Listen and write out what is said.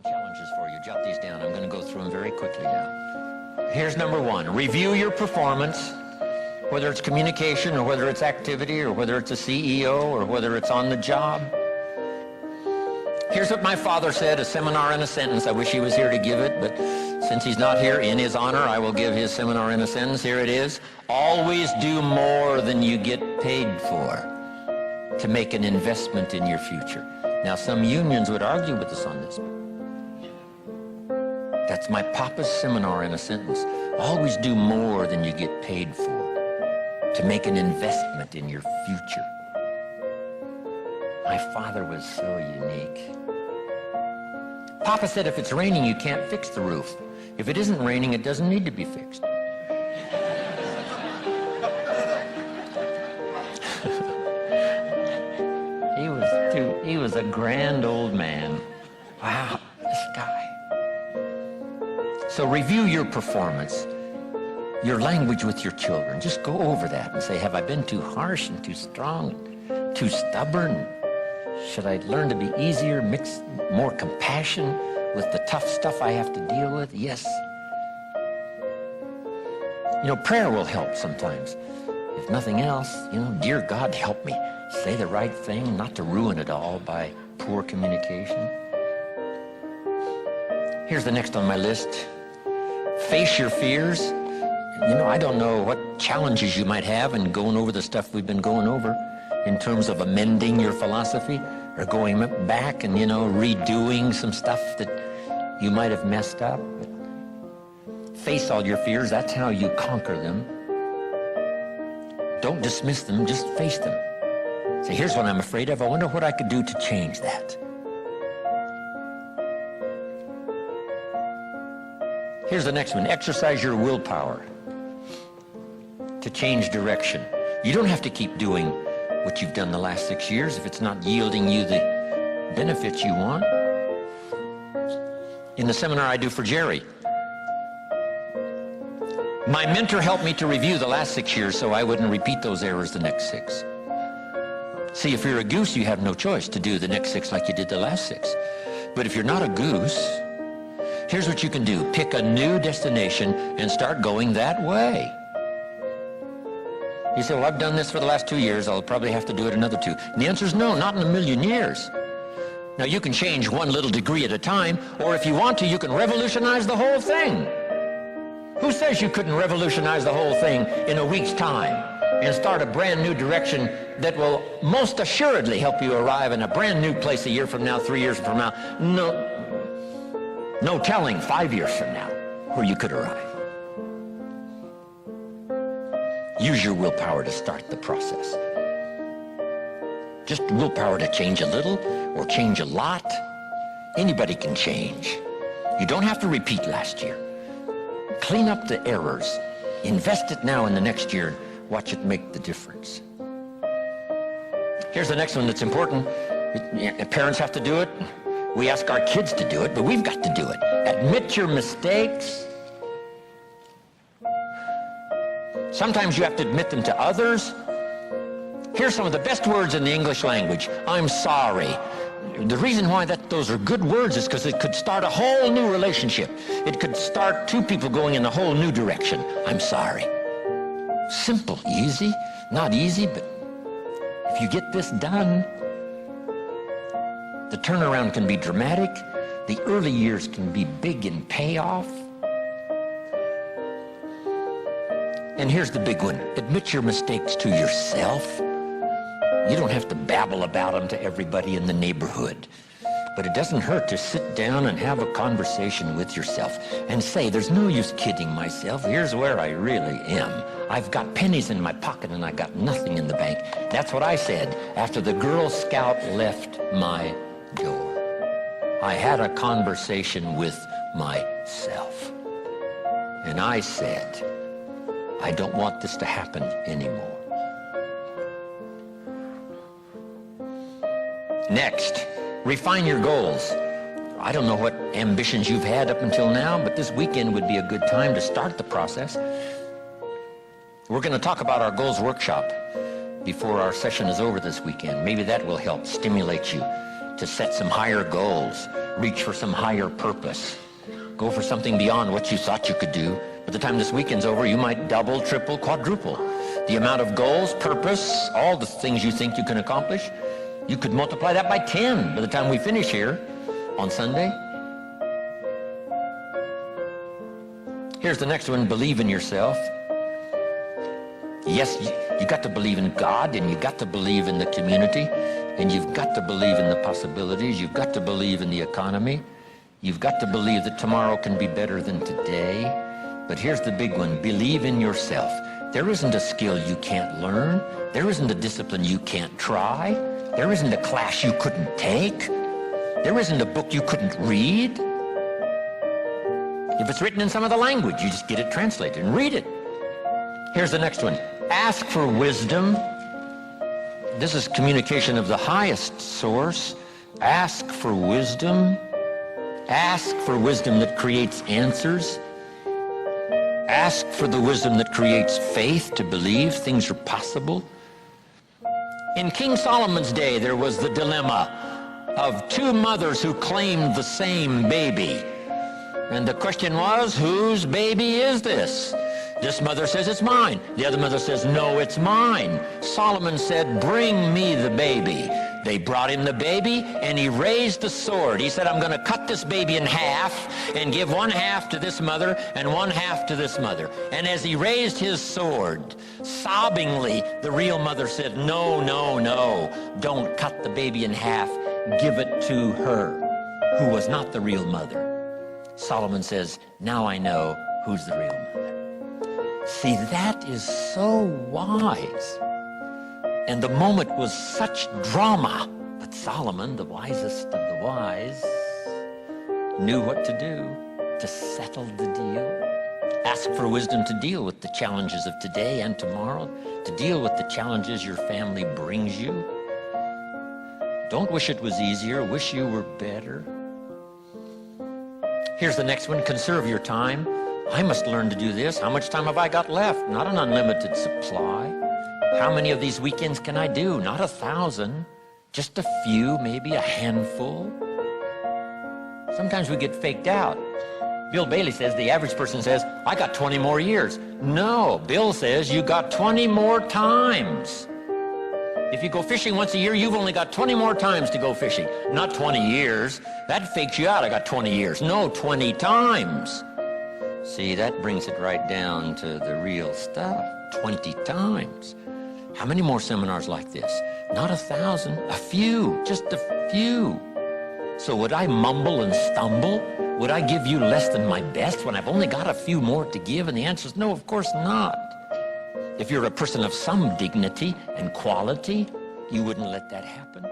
Challenges for you. Jot these down. I'm going to go through them very quickly now. Here's number one. Review your performance, whether it's communication or whether it's activity or whether it's a CEO or whether it's on the job. Here's what my father said, a seminar in a sentence. I wish he was here to give it, but since he's not here, in his honor, I will give his seminar in a sentence. Here it is. Always do more than you get paid for to make an investment in your future. Now, some unions would argue with us on this. That's my papa's seminar in a sentence. Always do more than you get paid for to make an investment in your future. My father was so unique. Papa said if it's raining, you can't fix the roof. If it isn't raining, it doesn't need to be fixed. He was a grand old man. Wow, this guy. So review your performance, your language with your children. Just go over that and say, have I been too harsh and too strong, and too stubborn? Should I learn to be easier, mix more compassion with the tough stuff I have to deal with? Yes. You know, prayer will help sometimes. If nothing else, dear God, help me say the right thing, not to ruin it all by poor communication. Here's the next on my list. Face your fears. I don't know what challenges you might have in going over the stuff we've been going over in terms of amending your philosophy or going back and, redoing some stuff that you might have messed up. But face all your fears. That's how you conquer them. Don't dismiss them, just face them. Say, here's what I'm afraid of. I wonder what I could do to change that. Here's the next one. Exercise your willpower to change direction. You don't have to keep doing what you've done the last 6 years if it's not yielding you the benefits you want. In the seminar I do for Jerry, my mentor helped me to review the last 6 years so I wouldn't repeat those errors the next 6. See, if you're a goose, you have no choice to do the next 6 like you did the last 6. But if you're not a goose, here's what you can do. Pick a new destination and start going that way. You say, well, I've done this for the last 2 years. I'll probably have to do it another 2. And the answer is no, not in a million years. Now, you can change one little degree at a time, or if you want to, you can revolutionize the whole thing. Who says you couldn't revolutionize the whole thing in a week's time and start a brand new direction that will most assuredly help you arrive in a brand new place a year from now, 3 years from now? No telling 5 years from now where you could arrive. Use your willpower to start the process. Just willpower to change a little or change a lot. Anybody can change. You don't have to repeat last year. Clean up the errors. Invest it now in the next year. Watch it make the difference. Here's the next one that's important. Parents have to do it. We ask our kids to do it, but we've got to do it. Admit your mistakes. Sometimes you have to admit them to others. Here's some of the best words in the English language. I'm sorry. The reason why those are good words is because it could start a whole new relationship. It could start two people going in a whole new direction. I'm sorry. Simple, easy, not easy, but if you get this done, the turnaround can be dramatic. The early years can be big in payoff. And here's the big one. Admit your mistakes to yourself. You don't have to babble about them to everybody in the neighborhood. But it doesn't hurt to sit down and have a conversation with yourself and say, there's no use kidding myself. Here's where I really am. I've got pennies in my pocket and I got nothing in the bank. That's what I said after the Girl Scout left my door. I had a conversation with myself. And I said, I don't want this to happen anymore. Next, refine your goals. I don't know what ambitions you've had up until now, but this weekend would be a good time to start the process. We're going to talk about our goals workshop before our session is over this weekend. Maybe that will help stimulate you to set some higher goals Reach for some higher purpose. Go for something beyond what you thought you could do. By the time this weekend's over, you might double, triple, quadruple the amount of goals, purpose, all the things you think you can accomplish. You could multiply that by 10 by the time we finish here on Sunday. Here's the next one, believe in yourself. Yes, you got to believe in God, and you got to believe in the community, and you've got to believe in the possibilities. You've got to believe in the economy. You've got to believe that tomorrow can be better than today. But here's the big one, believe in yourself. There isn't a skill you can't learn. There isn't a discipline you can't try. There isn't a class you couldn't take. There isn't a book you couldn't read. If it's written in some other language, you just get it translated and read it. Here's the next one. Ask for wisdom. This is communication of the highest source. Ask for wisdom. Ask for wisdom that creates answers. Ask for the wisdom that creates faith to believe things are possible. In King Solomon's day, there was the dilemma of two mothers who claimed the same baby. And the question was, whose baby is this? This mother says, it's mine. The other mother says, no, it's mine. Solomon said, bring me the baby. They brought him the baby, and he raised the sword. He said, I'm going to cut this baby in half and give one half to this mother and one half to this mother. And as he raised his sword, sobbingly, the real mother said, no, no, no, don't cut the baby in half. Give it to her, who was not the real mother. Solomon says, now I know who's the real mother. See, that is so wise. And the moment was such drama. But Solomon, the wisest of the wise, knew what to do to settle the deal. Ask for wisdom to deal with the challenges of today and tomorrow, to deal with the challenges your family brings you. Don't wish it was easier. Wish you were better. Here's the next one. Conserve your time. I must learn to do this. How much time have I got left? Not an unlimited supply. How many of these weekends can I do? Not 1,000. Just a few, maybe a handful. Sometimes we get faked out. Bill Bailey says, the average person says, I got 20 more years. No, Bill says you got 20 more times. If you go fishing once a year, you've only got 20 more times to go fishing. Not 20 years. That fakes you out. I got 20 years. No, 20 times. See, that brings it right down to the real stuff. 20 times. How many more seminars like this? Not 1,000, a few, just a few. So would I mumble and stumble? Would I give you less than my best when I've only got a few more to give? And the answer is no, of course not. If you're a person of some dignity and quality, you wouldn't let that happen.